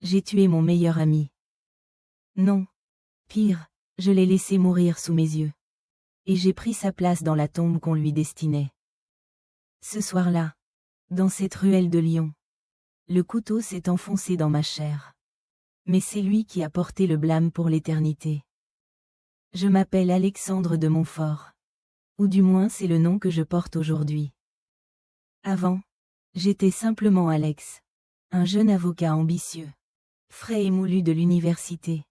J'ai tué mon meilleur ami. Non. Pire, je l'ai laissé mourir sous mes yeux. Et j'ai pris sa place dans la tombe qu'on lui destinait. Ce soir-là, dans cette ruelle de Lyon, le couteau s'est enfoncé dans ma chair. Mais c'est lui qui a porté le blâme pour l'éternité. Je m'appelle Alexandre de Montfort. Ou du moins c'est le nom que je porte aujourd'hui. Avant, j'étais simplement Alex. Un jeune avocat ambitieux. Frais et moulu de l'université.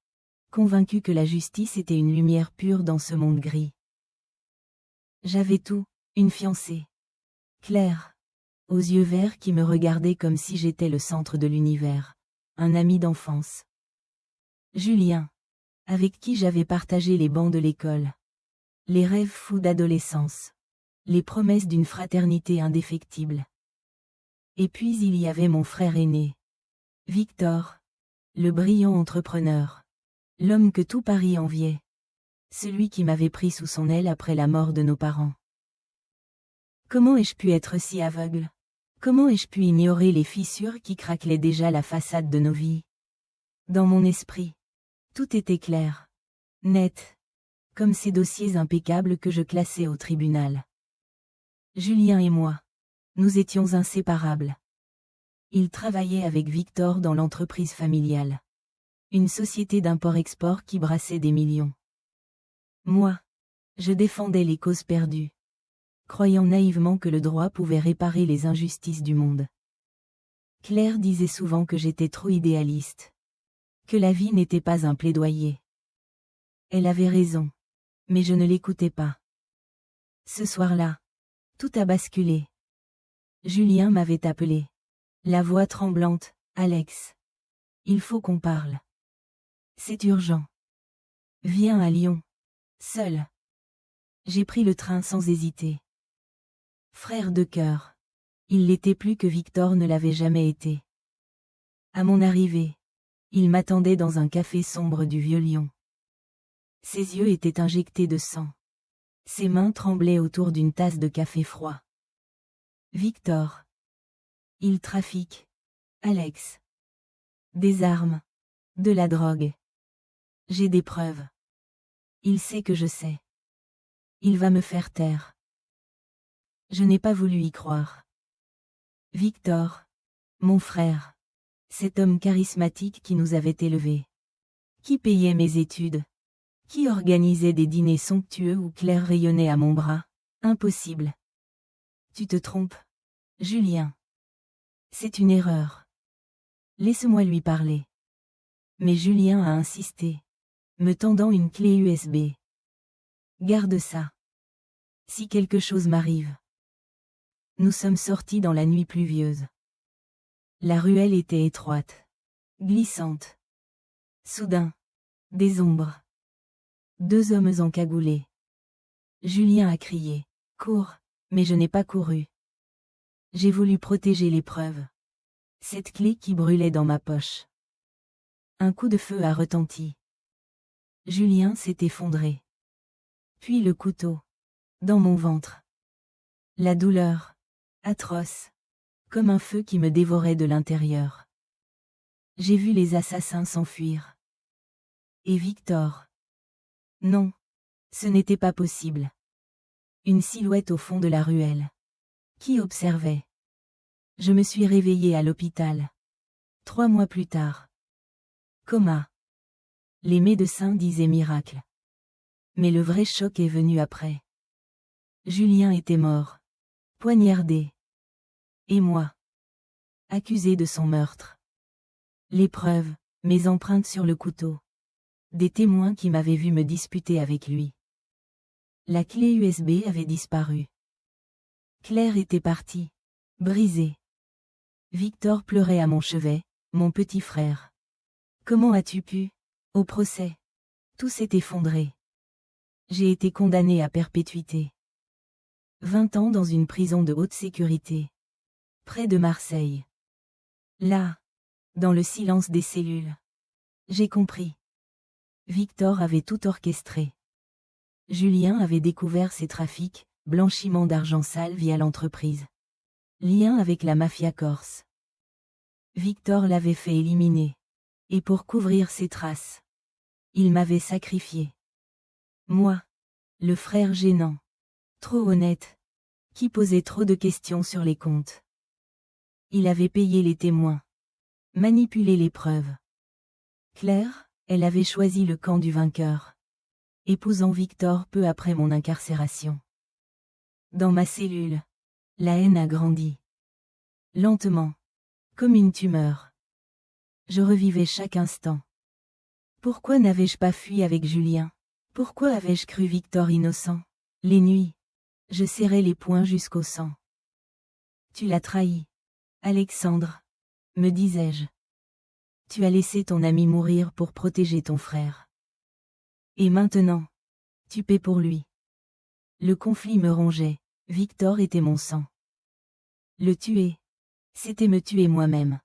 Convaincu que la justice était une lumière pure dans ce monde gris. J'avais tout, une fiancée. Claire. Aux yeux verts qui me regardaient comme si j'étais le centre de l'univers. Un ami d'enfance. Julien. Avec qui j'avais partagé les bancs de l'école. Les rêves fous d'adolescence. Les promesses d'une fraternité indéfectible. Et puis il y avait mon frère aîné. Victor. Le brillant entrepreneur. L'homme que tout Paris enviait. Celui qui m'avait pris sous son aile après la mort de nos parents. Comment ai-je pu être si aveugle? Comment ai-je pu ignorer les fissures qui craquelaient déjà la façade de nos vies? Dans mon esprit, tout était clair, net, comme ces dossiers impeccables que je classais au tribunal. Julien et moi, nous étions inséparables. Il travaillait avec Victor dans l'entreprise familiale. Une société d'import-export qui brassait des millions. Moi, je défendais les causes perdues, croyant naïvement que le droit pouvait réparer les injustices du monde. Claire disait souvent que j'étais trop idéaliste, que la vie n'était pas un plaidoyer. Elle avait raison, mais je ne l'écoutais pas. Ce soir-là, tout a basculé. Julien m'avait appelé. La voix tremblante, « Alex. Il faut qu'on parle. C'est urgent. Viens à Lyon. Seul. » J'ai pris le train sans hésiter. Frère de cœur. Il l'était plus que Victor ne l'avait jamais été. À mon arrivée, il m'attendait dans un café sombre du vieux Lyon. Ses yeux étaient injectés de sang. Ses mains tremblaient autour d'une tasse de café froid. Victor. Il trafique. Alex. Des armes. De la drogue. J'ai des preuves. Il sait que je sais. Il va me faire taire. Je n'ai pas voulu y croire. Victor. Mon frère. Cet homme charismatique qui nous avait élevés. Qui payait mes études. Qui organisait des dîners somptueux où Claire rayonnait à mon bras. Impossible. Tu te trompes, Julien. C'est une erreur. Laisse-moi lui parler. Mais Julien a insisté, me tendant une clé USB. Garde ça. Si quelque chose m'arrive. Nous sommes sortis dans la nuit pluvieuse. La ruelle était étroite, glissante. Soudain, des ombres. 2 hommes encagoulés. Julien a crié, « Cours !» mais je n'ai pas couru. J'ai voulu protéger les preuves. Cette clé qui brûlait dans ma poche. Un coup de feu a retenti. Julien s'est effondré. Puis le couteau. Dans mon ventre. La douleur. Atroce. Comme un feu qui me dévorait de l'intérieur. J'ai vu les assassins s'enfuir. Et Victor. Non. Ce n'était pas possible. Une silhouette au fond de la ruelle. Qui observait? Je me suis réveillée à l'hôpital. 3 mois plus tard. Coma. Les médecins disaient miracle. Mais le vrai choc est venu après. Julien était mort. Poignardé. Et moi. Accusé de son meurtre. Les preuves, mes empreintes sur le couteau. Des témoins qui m'avaient vu me disputer avec lui. La clé USB avait disparu. Claire était partie. Brisée. Victor pleurait à mon chevet, mon petit frère. Comment as-tu pu? Au procès. Tout s'est effondré. J'ai été condamné à perpétuité. 20 ans dans une prison de haute sécurité. Près de Marseille. Là. Dans le silence des cellules. J'ai compris. Victor avait tout orchestré. Julien avait découvert ses trafics, blanchiment d'argent sale via l'entreprise. Lien avec la mafia corse. Victor l'avait fait éliminer. Et pour couvrir ses traces, il m'avait sacrifié. Moi, le frère gênant, trop honnête, qui posait trop de questions sur les comptes. Il avait payé les témoins, manipulé les preuves. Claire, elle avait choisi le camp du vainqueur, épousant Victor peu après mon incarcération. Dans ma cellule, la haine a grandi. Lentement, comme une tumeur. Je revivais chaque instant. Pourquoi n'avais-je pas fui avec Julien? Pourquoi avais-je cru Victor innocent? Les nuits, je serrais les poings jusqu'au sang. Tu l'as trahi, Alexandre, me disais-je. Tu as laissé ton ami mourir pour protéger ton frère. Et maintenant, tu paies pour lui. Le conflit me rongeait, Victor était mon sang. Le tuer, c'était me tuer moi-même.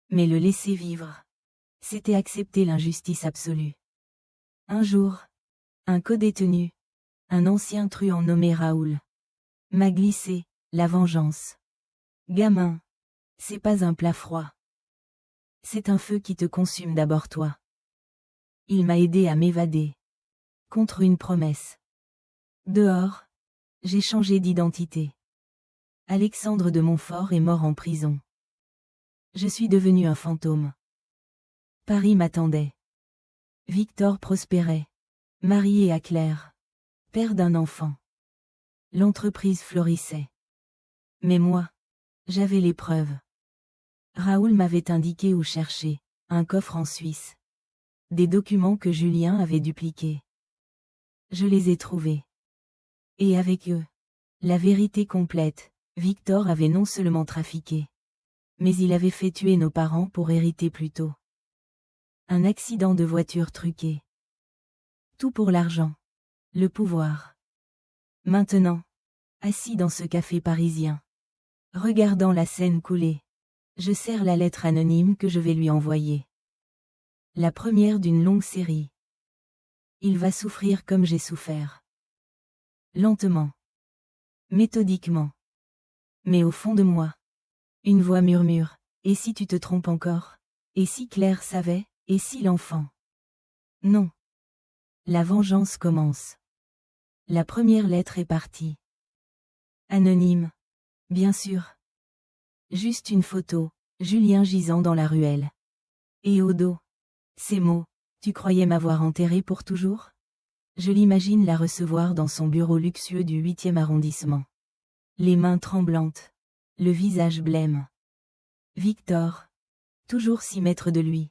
Mais le laisser vivre, c'était accepter l'injustice absolue. Un jour, un codétenu, un ancien truand nommé Raoul, m'a glissé la vengeance. Gamin, c'est pas un plat froid. C'est un feu qui te consume d'abord toi. Il m'a aidé à m'évader. Contre une promesse. Dehors, j'ai changé d'identité. Alexandre de Montfort est mort en prison. Je suis devenu un fantôme. Paris m'attendait. Victor prospérait. Marié à Claire. Père d'un enfant. L'entreprise florissait. Mais moi, j'avais les preuves. Raoul m'avait indiqué où chercher, un coffre en Suisse. Des documents que Julien avait dupliqués. Je les ai trouvés. Et avec eux, la vérité complète, Victor avait non seulement trafiqué, mais il avait fait tuer nos parents pour hériter plus tôt. Un accident de voiture truqué. Tout pour l'argent. Le pouvoir. Maintenant, assis dans ce café parisien, regardant la scène couler, je serre la lettre anonyme que je vais lui envoyer. La première d'une longue série. Il va souffrir comme j'ai souffert. Lentement. Méthodiquement. Mais au fond de moi, une voix murmure, et si tu te trompes encore? Et si Claire savait? Et si l'enfant? Non. La vengeance commence. La première lettre est partie. Anonyme. Bien sûr. Juste une photo, Julien gisant dans la ruelle. Et au dos, ces mots, tu croyais m'avoir enterré pour toujours? Je l'imagine la recevoir dans son bureau luxueux du 8e arrondissement. Les mains tremblantes. Le visage blême. Victor. Toujours si maître de lui.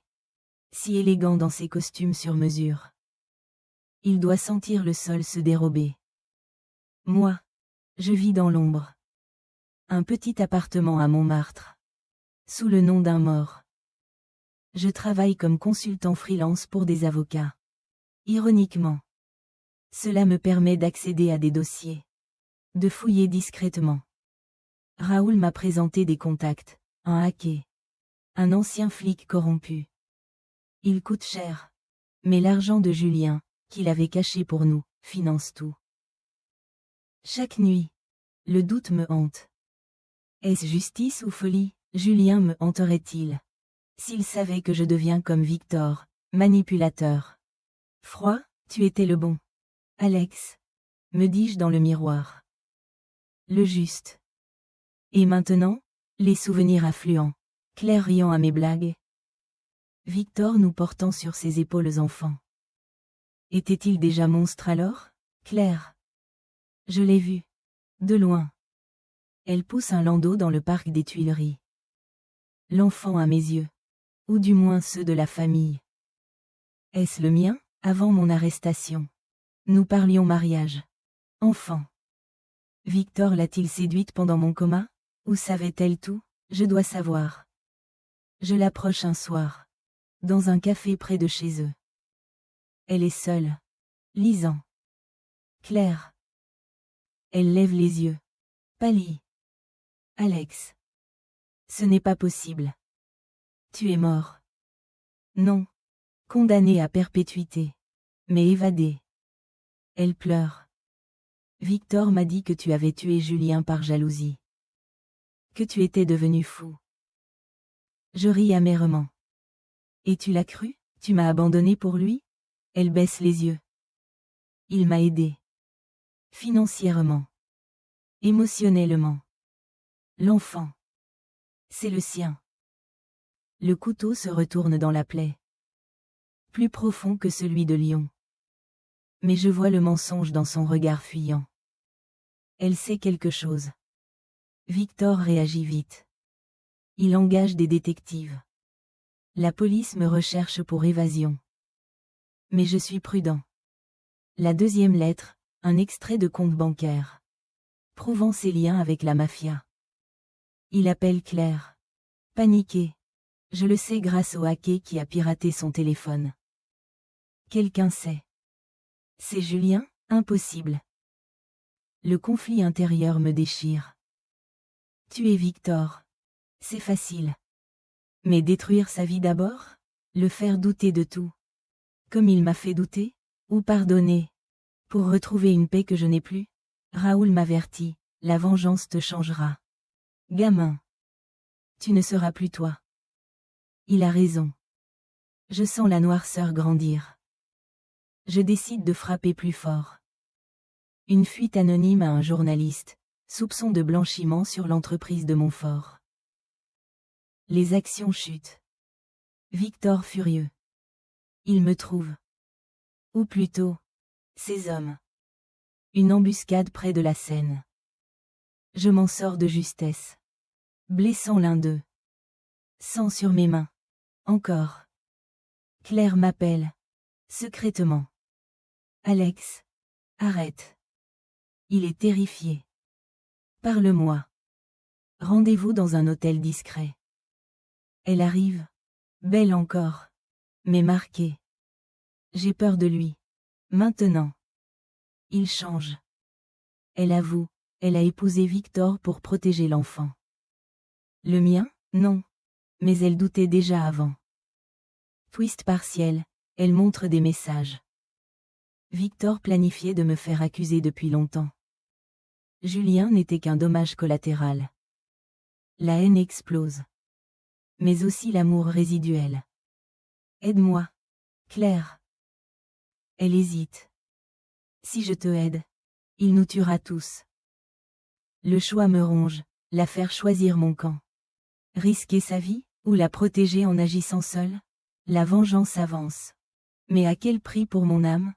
Si élégant dans ses costumes sur mesure. Il doit sentir le sol se dérober. Moi, je vis dans l'ombre. Un petit appartement à Montmartre. Sous le nom d'un mort. Je travaille comme consultant freelance pour des avocats. Ironiquement. Cela me permet d'accéder à des dossiers. De fouiller discrètement. Raoul m'a présenté des contacts, un hacké. Un ancien flic corrompu. Il coûte cher. Mais l'argent de Julien, qu'il avait caché pour nous, finance tout. Chaque nuit, le doute me hante. Est-ce justice ou folie? Julien me hanterait-il? S'il savait que je deviens comme Victor, manipulateur. Froid, tu étais le bon. Alex, me dis-je dans le miroir. Le juste. Et maintenant, les souvenirs affluents, Claire riant à mes blagues. Victor nous portant sur ses épaules enfants. Était-il déjà monstre alors? Claire. Je l'ai vue. De loin. Elle pousse un landau dans le parc des Tuileries. L'enfant à mes yeux. Ou du moins ceux de la famille. Est-ce le mien? Avant mon arrestation. Nous parlions mariage. Enfant. Victor l'a-t-il séduite pendant mon coma? Ou savait-elle tout? Je dois savoir. Je l'approche un soir. Dans un café près de chez eux. Elle est seule. Lisant. Claire. Elle lève les yeux. Pâlit. Alex. Ce n'est pas possible. Tu es mort. Non. Condamné à perpétuité. Mais évadé. Elle pleure. Victor m'a dit que tu avais tué Julien par jalousie. Que tu étais devenu fou. Je ris amèrement. Et tu l'as cru? Tu m'as abandonné pour lui? Elle baisse les yeux. Il m'a aidé. Financièrement. Émotionnellement. L'enfant. C'est le sien. Le couteau se retourne dans la plaie. Plus profond que celui de Lion. Mais je vois le mensonge dans son regard fuyant. Elle sait quelque chose. Victor réagit vite. Il engage des détectives. La police me recherche pour évasion. Mais je suis prudent. La deuxième lettre, un extrait de compte bancaire. Prouvant ses liens avec la mafia. Il appelle Claire. Paniqué. Je le sais grâce au hacker qui a piraté son téléphone. Quelqu'un sait. C'est Julien? Impossible. Le conflit intérieur me déchire. Tuer Victor. C'est facile. Mais détruire sa vie d'abord? Le faire douter de tout. Comme il m'a fait douter? Ou pardonner? Pour retrouver une paix que je n'ai plus? Raoul m'avertit, la vengeance te changera. Gamin. Tu ne seras plus toi. Il a raison. Je sens la noirceur grandir. Je décide de frapper plus fort. Une fuite anonyme à un journaliste, soupçon de blanchiment sur l'entreprise de Montfort. Les actions chutent. Victor furieux. Il me trouve. Ou plutôt, ces hommes. Une embuscade près de la Seine. Je m'en sors de justesse. Blessant l'un d'eux. Sang sur mes mains. Encore. Claire m'appelle. Secrètement. Alex. Arrête. Il est terrifié. Parle-moi. Rendez-vous dans un hôtel discret. Elle arrive. Belle encore. Mais marquée. J'ai peur de lui. Maintenant. Il change. Elle avoue, elle a épousé Victor pour protéger l'enfant. Le mien? Non. Mais elle doutait déjà avant. Twist partiel, elle montre des messages. Victor planifiait de me faire accuser depuis longtemps. Julien n'était qu'un dommage collatéral. La haine explose. Mais aussi l'amour résiduel. Aide-moi. Claire. Elle hésite. Si je te aide, il nous tuera tous. Le choix me ronge, la faire choisir mon camp. Risquer sa vie, ou la protéger en agissant seule? La vengeance avance. Mais à quel prix pour mon âme?